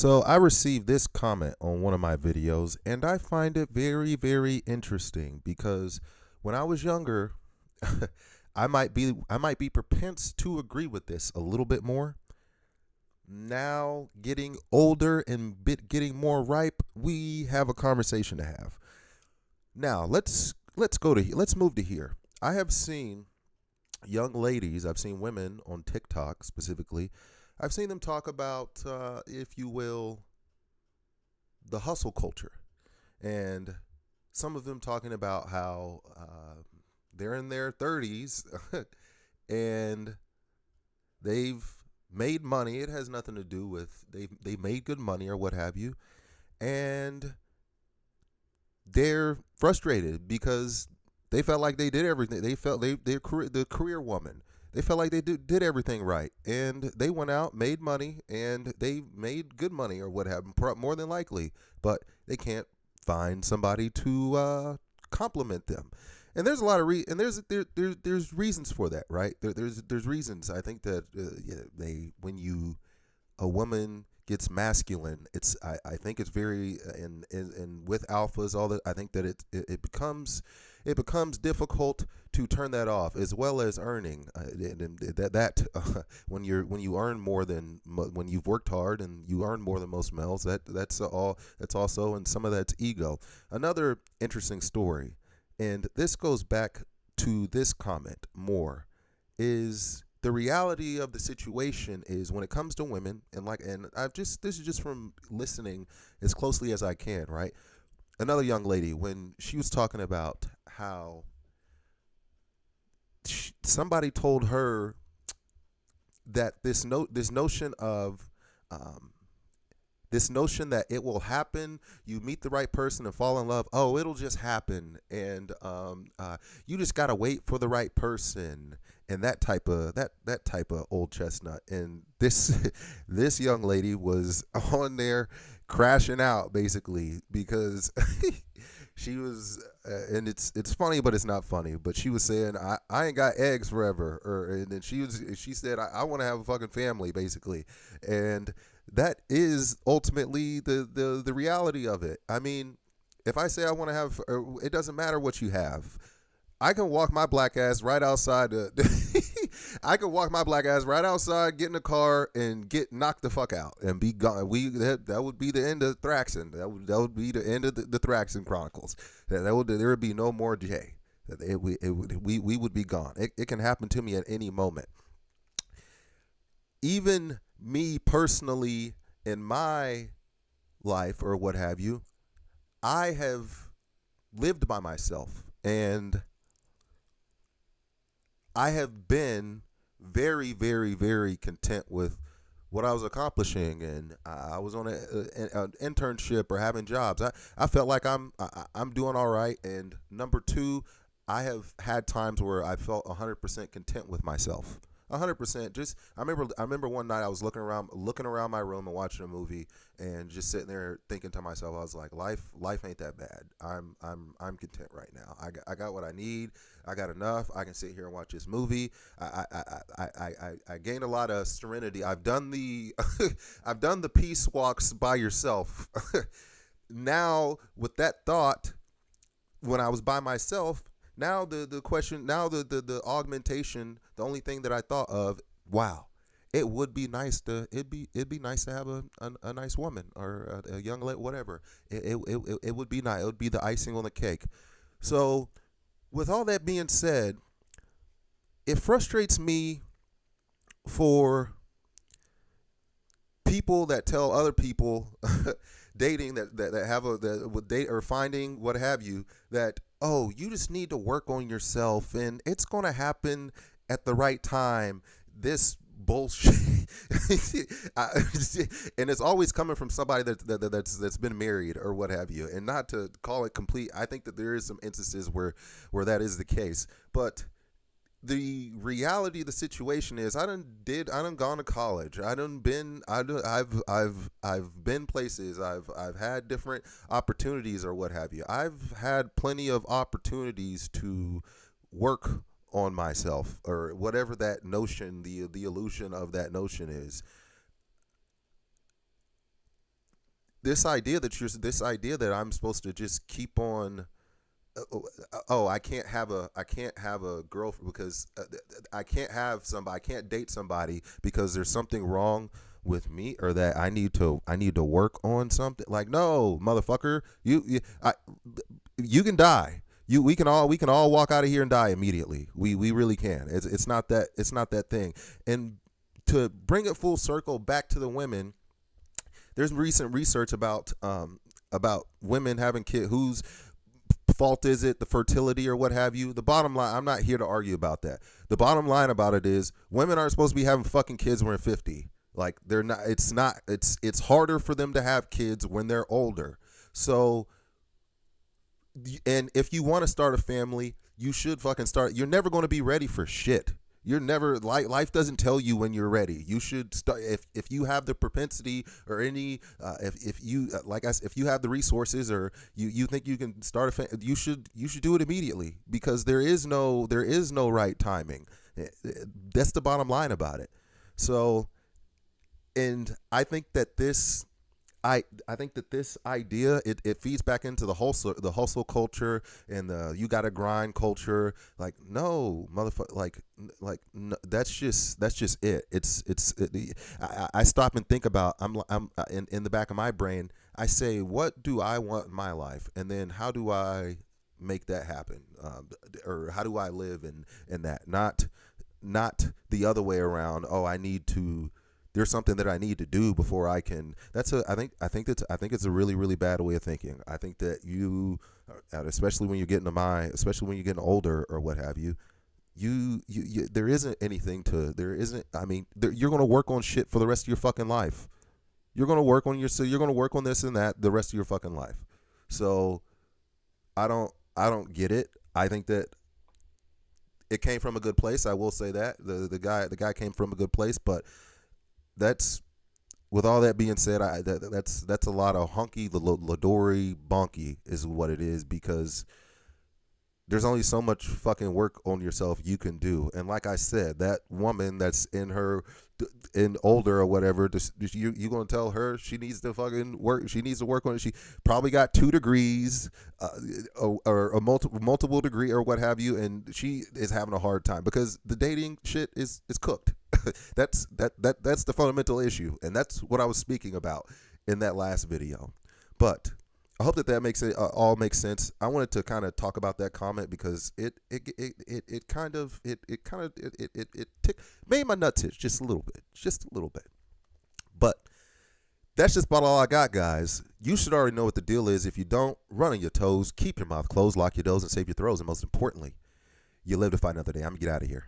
So I received this comment on one of my videos, and I find it very, very interesting because when I was younger, I might be propense to agree with this a little bit more. Now, getting older and getting more ripe, we have a conversation to have. Now, let's move to here. I have seen young ladies, I've seen women on TikTok specifically. I've seen them talk about, if you will, the hustle culture, and some of them talking about how they're in their 30s and they've made money. It has nothing to do with they made good money or what have you, and they're frustrated because they felt like they did everything. They felt the career woman. They felt like they did everything right, and they went out, made money, and they made good money or what have you, more than likely. But they can't find somebody to compliment them. And there's a lot of and there's reasons for that, right? There's reasons. I think that yeah, when you a woman gets masculine, I think it's very and with alphas all that, I think that it becomes difficult to turn that off, as well as earning when you earn more than when you've worked hard and you earn more than most males, that's also, and some of that's ego. Another interesting story, and this goes back to this comment more, is the reality of the situation is when it comes to women, and this is just from listening as closely as I can, right? Another young lady, when she was talking about how somebody told her that this notion of um, this notion that it will happen, you meet the right person and fall in love, oh, it'll just happen, and you just gotta wait for the right person, and that type of old chestnut. And this this young lady was on there crashing out basically because she was and it's funny, but it's not funny, but she was saying, I ain't got eggs forever, and then she said, I want to have a fucking family basically. And that is ultimately the reality of it. I mean, if I say I want to have, it doesn't matter what you have. I can walk my black ass right outside. I can walk my black ass right outside, get in the car, and get knocked the fuck out and be gone. That would be the end of Thraxon. That would be the end of the Thraxon Chronicles. There would be no more Jay. We would be gone. It can happen to me at any moment. Even me personally, in my life or what have you, I have lived by myself, and I have been very, very, very content with what I was accomplishing, and I was on an internship or having jobs. I felt like I'm doing all right. And number two, I have had times where I felt 100% content with myself. 100%. Just I remember one night I was looking around my room and watching a movie, and just sitting there thinking to myself, I was like, life ain't that bad. I'm content right now. I got what I need. I got enough. I can sit here and watch this movie. I gained a lot of serenity. I've done the I've done the peace walks by yourself. Now with that thought, when I was by myself, now the question, now the augmentation, the only thing that I thought of, wow, it'd be nice to have a nice woman or a young lady, whatever. It would be nice. It would be the icing on the cake. So with all that being said, it frustrates me for people that tell other people dating that have that would date or finding what have you, that, oh, you just need to work on yourself and it's going to happen at the right time. This bullshit. I, and it's always coming from somebody that's been married or what have you. And not to call it complete, I think that there is some instances where that is the case, but the reality of the situation is I done gone to college. I've been places. I've had different opportunities or what have you. I've had plenty of opportunities to work on myself or whatever that notion, the illusion of that notion is. this idea that I'm supposed to just keep on. Oh, I can't have a girlfriend because I can't have somebody. I can't date somebody because there's something wrong with me, or that I need to work on something. Like, no, motherfucker, you can die. We can all walk out of here and die immediately. We really can. It's not that thing. And to bring it full circle back to the women, there's recent research about women having kids. Whose fault is it? The fertility or what have you? The bottom line, I'm not here to argue about that. The bottom line about it is women aren't supposed to be having fucking kids when they're 50. Like, they're not. It's harder for them to have kids when they're older. So, and if you want to start a family, you should fucking start. You're never going to be ready for shit. You're never, like, life doesn't tell you when you're ready. You should start if you have the propensity or any if you like us if you have the resources, or you think you can start a family, you should do it immediately, because there is no right timing. That's the bottom line about it. So, and I think that I think that this idea, it feeds back into the hustle culture and the you gotta grind culture. Like, no, motherfucker, like no, that's just it. I stop and think about, I'm in the back of my brain, I say, what do I want in my life, and then how do I make that happen, or how do I live in that, not the other way around. Oh, there's something that I need to do before I can. I think it's a really, really bad way of thinking. I think that especially when you're especially when you're getting older or what have you, there isn't anything to, there isn't, I mean, you're going to work on shit for the rest of your fucking life. You're going to work on this and that the rest of your fucking life. So I don't get it. I think that it came from a good place. I will say that the guy came from a good place, but that's, with all that being said, that's a lot of hunky ladori bonky is what it is, because there's only so much fucking work on yourself you can do. And like I said, that woman that's in older or whatever, you gonna tell her she needs to fucking work? She needs to work on it. She probably got 2 degrees, or a multiple degree or what have you, and she is having a hard time because the dating shit is cooked. That's the fundamental issue, and that's what I was speaking about in that last video. But I hope that makes it all makes sense. I wanted to kind of talk about that comment because it made my nuts itch just a little bit. But that's just about all I got, guys. You should already know what the deal is. If you don't, run on your toes, keep your mouth closed, lock your doors, and save your throws. And most importantly, you live to fight another day. I'm gonna get out of here.